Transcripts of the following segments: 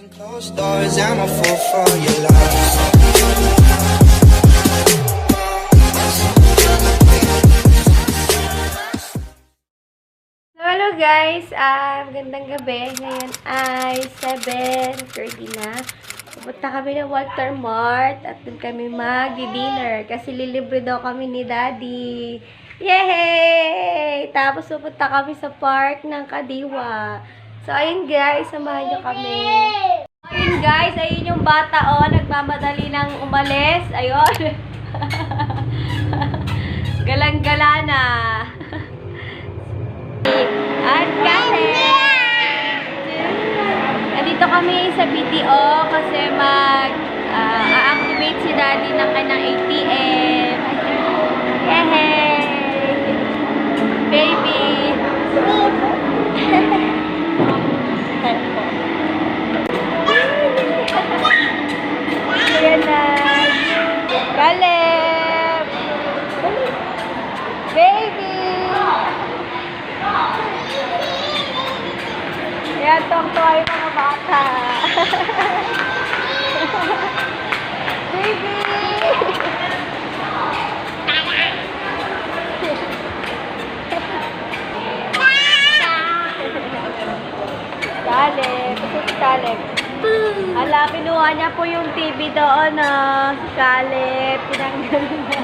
Closed doors, I'm a fool for your love. Hello guys, magandang gabi. Ngayon ay 7:30 na. Pupunta kami ng Walter Mart at dun kami mag-dinner kasi lilibre daw kami ni Daddy. Yay! Tapos pupunta kami sa park ng Kadiwa. So ayun guys, samahan nyo kami. Ayun guys, ayun yung bata nagmamadali lang umalis. Ayun. Galang-gala na. At kami! Nandito kami sa BTO kasi a-activate si Daddy ng kanyang ATM. Yehey! Baby! Ayan na! Caleb! Baby! Ayan, tuwang-tuwa yung mga bata. Baby! Caleb. Ito si Caleb. Hala, kinuha niya po yung TV doon, si Caleb. Tinanggal niya.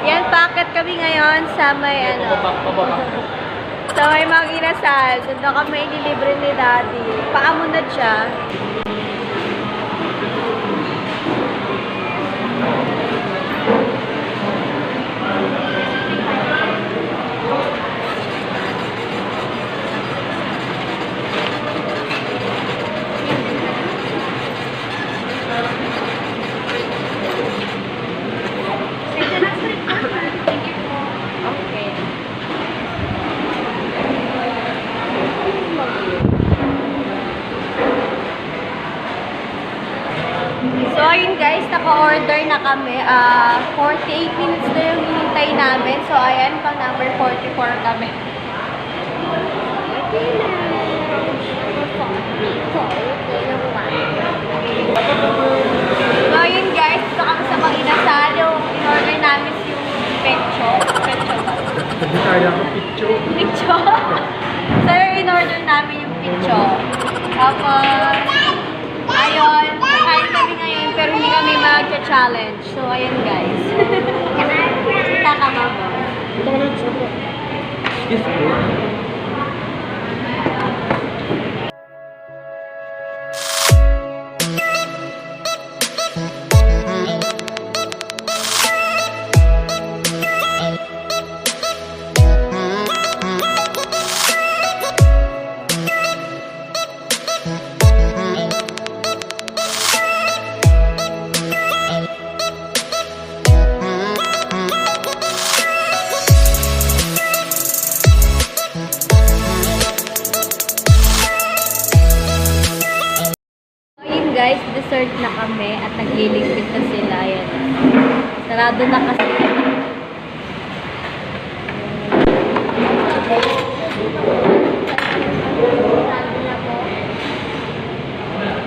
Yan, packet kami ngayon sa may sa may Mag-Inasal. Doon kami ililibre ni Daddy. Paamunad siya. So, ayun guys, naka-order na kami. 48 minutes na yung hinintay namin. So, ayan, pang number 44 kami. So, ayun guys, ito kami sa Mag-Inasal. Yung in-order namin yung pecho. Pecho ba? Kaya ko picture. Picho. So, yung in-order namin yung picho. Tapos, ayun, kakain kami ngayon pero hindi kami mag-challenge. So, ayun guys. Kita ka ba ba? Ito ka lang, sopa. Yes, bro. Guys, dessert na kami at nagliligpit na sila. Ayan. Sarado na kasi.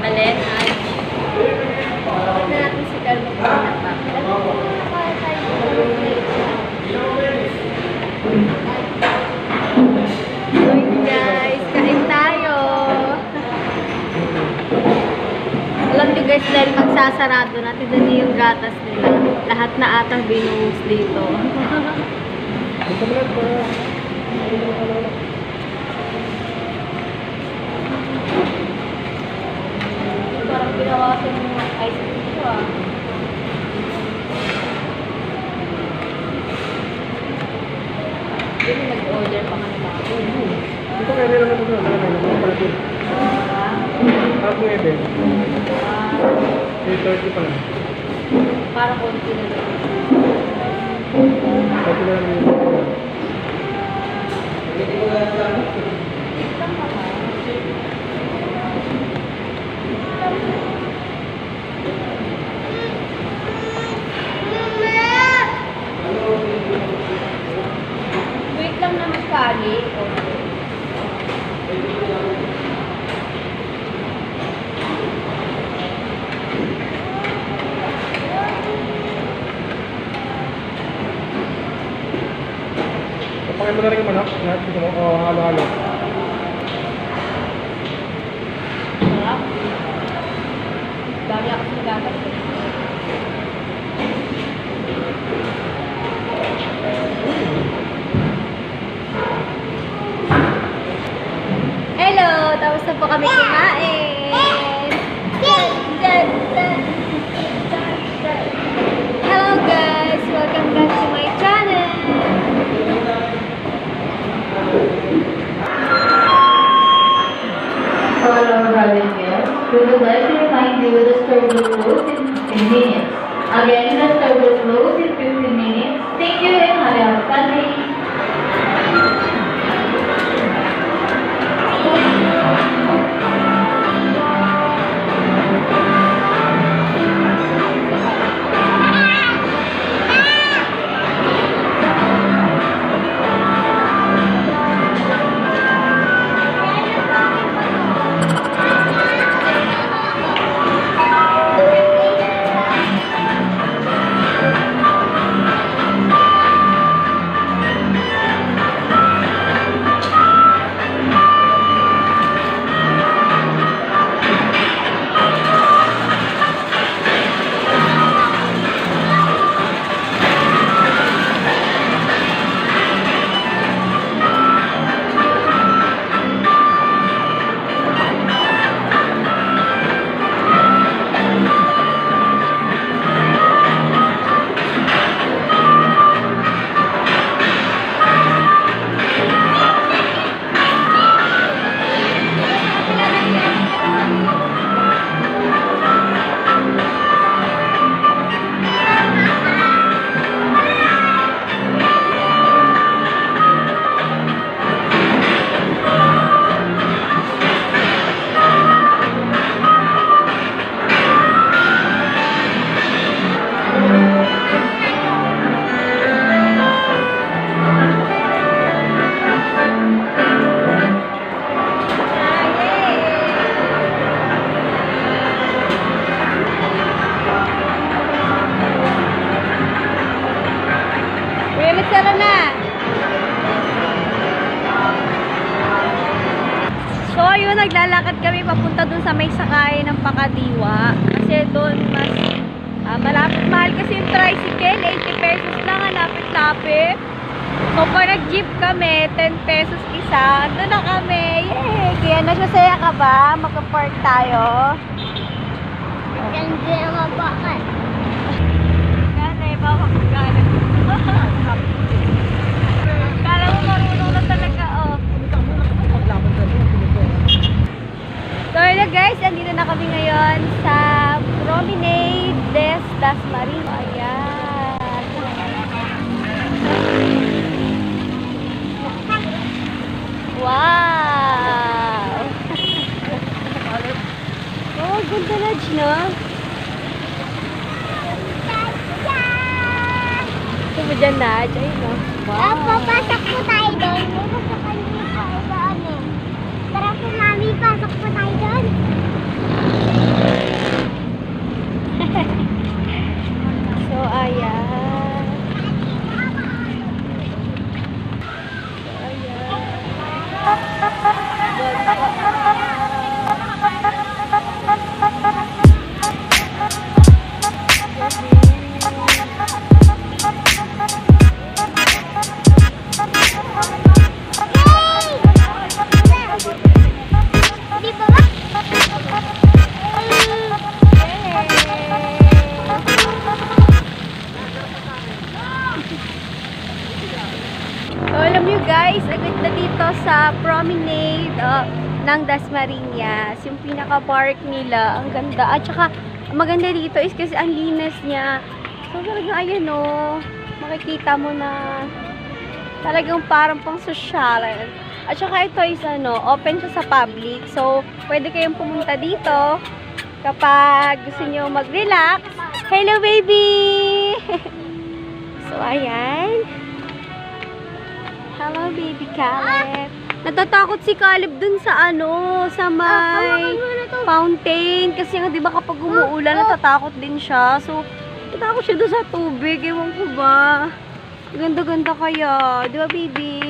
Alin? Ay. Huwag na natin si Carlo pa. Ayun guys, kain tayo. Alam nyo guys, dahil magsasarado na, tignan niyo yung gatas nila. Lahat na atang binuhos dito. Ito ka lang, para. Parang binawasan yung ice cream ko Hindi mo nag-order pa nga natin. Ito kaya nila na ito. Parang kung ebe. 3:30 pa lang. Para konti na lang. Pati na lang yung Mama! Kinain mo na rin yung manok? Lahat dito mo? Oo, halo-halo. Sarap. Dami ako sa gatas. Hello! Tapos na po kami kumain. Hello guys! Welcome back to my channel! For all our private guests, we would like to remind you the store will close in 15 minutes. Again, the store will close in 15 minutes. Thank you and have a fun day. Tara na! So, ayun, naglalakad kami papunta dun sa may sakay ng Pakadiwa. Kasi dun mas malapit. Mahal kasi yung tricycle, 80 pesos lang, lapit-lapit. So, pag nag-jeep kami, 10 pesos isa. Doon na kami. Yay! Kaya nagsasaya ka ba? Magka-park tayo. Hindi na mabakan. Gana, baka magana. Kala mo marunong na talaga, oh. So, yun guys, andito na kami ngayon sa Promenade des Dasmariñas. Ayan. Wow! Oh, ganda na, no? Ito mo dyan na, Jay, no? Wow! Papasok po tayo doon. May pasokan niyo po doon eh. Tara po, mami, pasok po tayo doon. So, ayan. Di ba ba? So, alam nyo guys, agad na dito sa Promenade ng Dasmariñas. Yung pinaka-park nila, ang ganda. At saka, ang maganda dito is kasi ang linis niya. So, talagang ayan o, makikita mo na talagang parang pang sosyalan. At saka ito is open siya sa public. So, pwede kayong pumunta dito kapag gusto nyo mag-relax. Hello, baby! So, ayan. Hello, baby Caleb. Natatakot si Caleb dun sa sa may fountain. Kasi nga, di ba kapag umuulan, natatakot din siya. So, natatakot siya dun sa tubig. Ewan ko ba. Ganda-ganda kaya. Di ba, baby?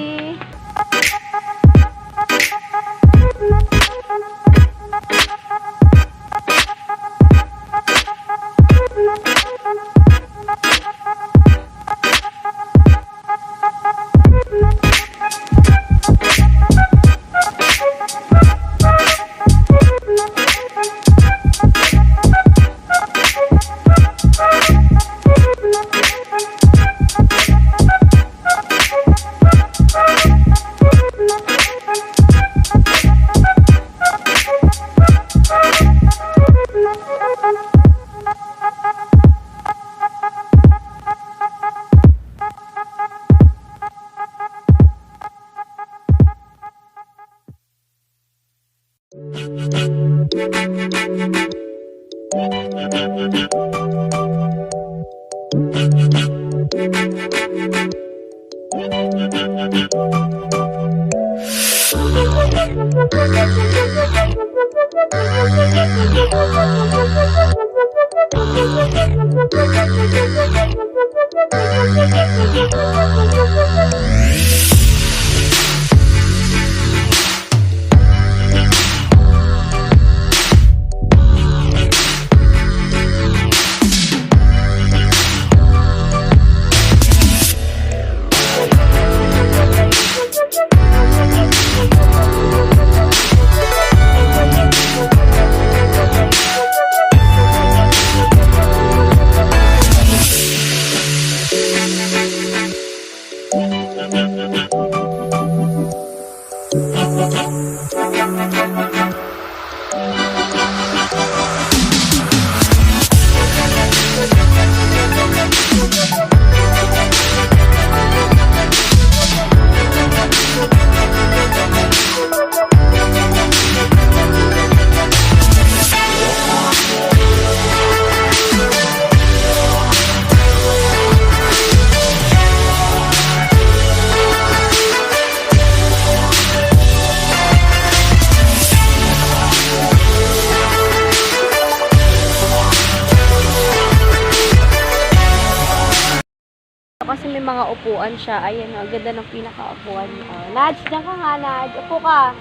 Kasi may mga upuan siya. Ayan, ang ganda ng pinaka-upuan. Nadj, dyan ka nga, Nadj. Upo ka.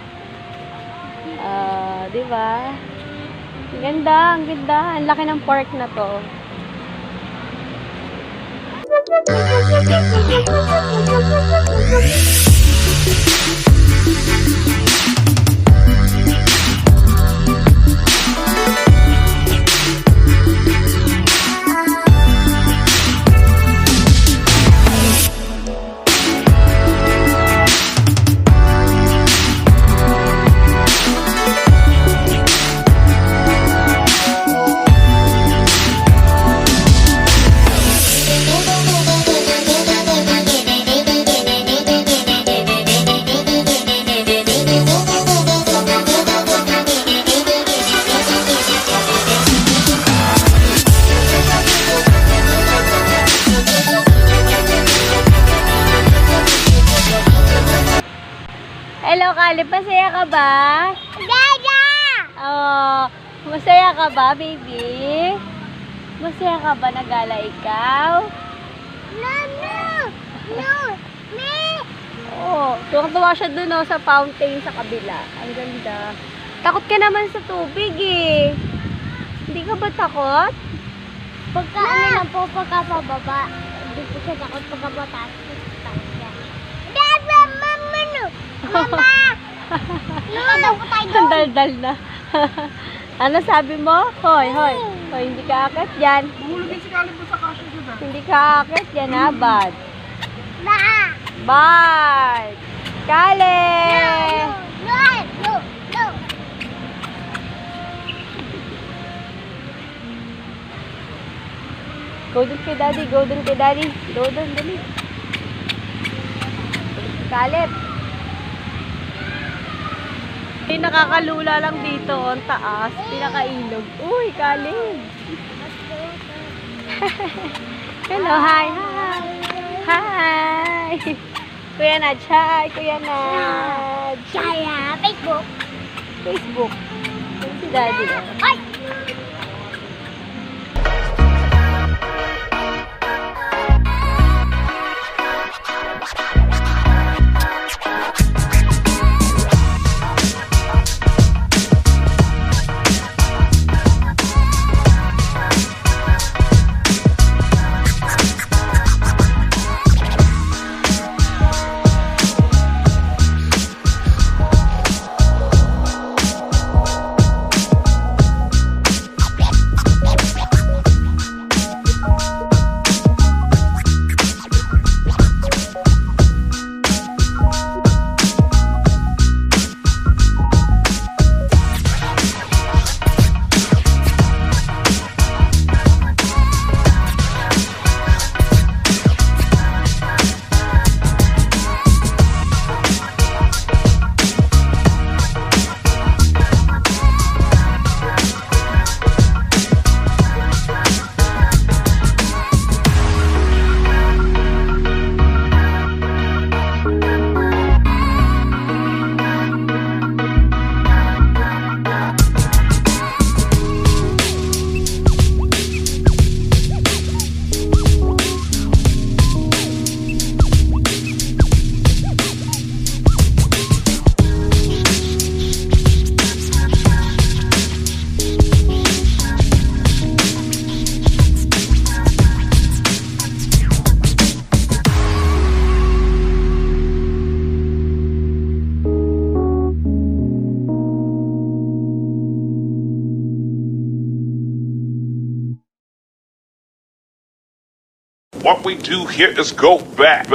Di ba? Ang ganda, ang ganda. Ang laki ng park na to. Hello, Caleb. Masaya ka ba? Dada! Oh, masaya ka ba, baby? Masaya ka ba? Nagala ikaw? No, no! No! Me! Oo. Tuwang-tuwa siya dun sa fountain sa kabila. Ang ganda. Takot ka naman sa tubig eh. Hindi ka ba takot? Pagka ano lang po, pagka pababa, hindi po siya takot pagka mataas. Takot siya. Dada! Mama! No! Mama! Nakadaw ko tayo doon. Daldal na. Ano sabi mo? Hoy, hoy. Hoy, hindi ka akit dyan. Mahulugin si Caleb mo sa kasya dyan. Hindi ka akit dyan, ha, bad. Ba! Bye! Kale! No! No! No! Go dun kay daddy, go dun kay daddy. Go dun, dali. Kalip. May nakakalula lang dito, ang taas, pinakailog. Uy, Kalip. Hello, hi, hi. Hi. Kuya Nadj, hi, Kuya Nadj. Saya! Facebook! Facebook. Yan si daddy. Ay! we do here is go back.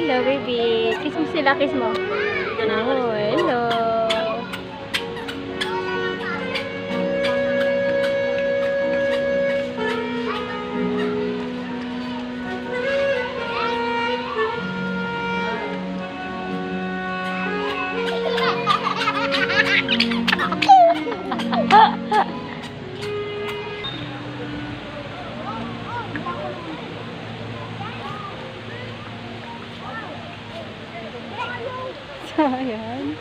Hello, baby. Kiss mo sila, kiss mo. Oh, hello. Ayan.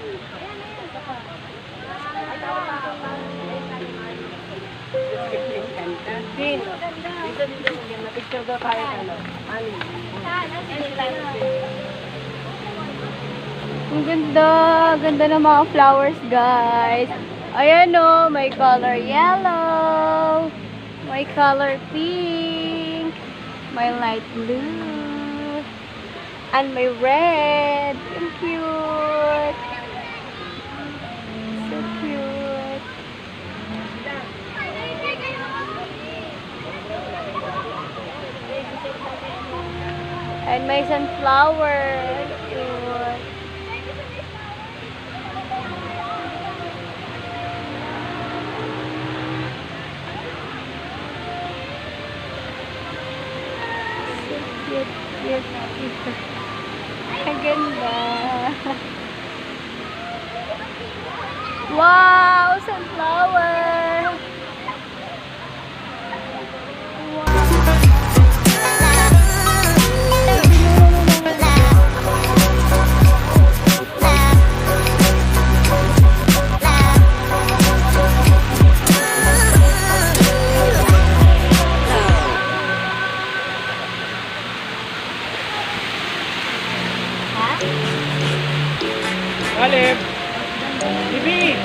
Ang ganda. Ganda ng mga flowers, guys. Ayan o. May color yellow. May color pink. May light blue. And may red. Ang cute. So cute. And may sunflower. Cute. So cute, cute. Ang ganda. Wow! Sunflower! Alip! Bibi!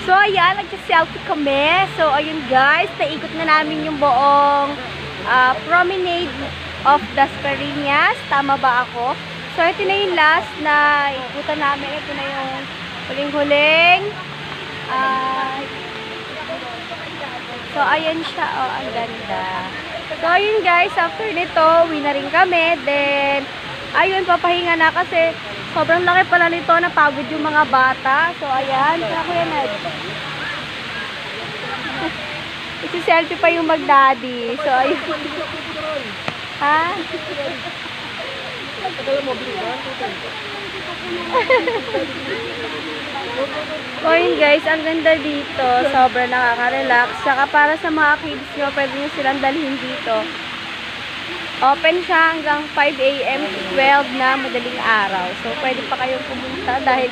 So, ayan, nagsa-selfie kami. So, ayun guys, naikot na namin yung buong promenade of Dasmariñas. Tama ba ako? So, ito na yung last na ikutan namin. Ito na yung huling-huling. So, ayan siya. Oh, ang ganda. So, ayun guys, after nito, uwi na rin kami. Then, ayun, papahinga na kasi sobrang laki pala nito, napagod yung mga bata. So, ayan. Kaya Kuya Ned. Isi-selfie pa yung mag-daddy. So, ayun. Ha? So yun guys, ang ganda dito. Sobrang nakaka-relax. Saka para sa mga kids nyo, pwede nyo silang dalhin dito. Open siya hanggang 5 a.m. to 12 na madaling araw. So pwede pa kayong pumunta dahil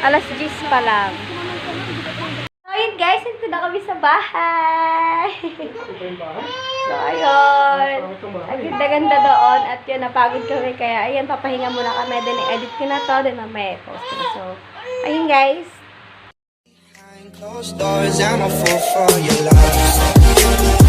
alas 10 pa lang. So yun guys, ito na kami sa bahay. So ayun. Ang ganda-ganda doon. At yun, napagod kami. Kaya ayun, papahinga muna kami. Then i-edit ko na to. Then mamaya i-post ko. So ayun guys. Behind closed doors, I'm a fool for your love.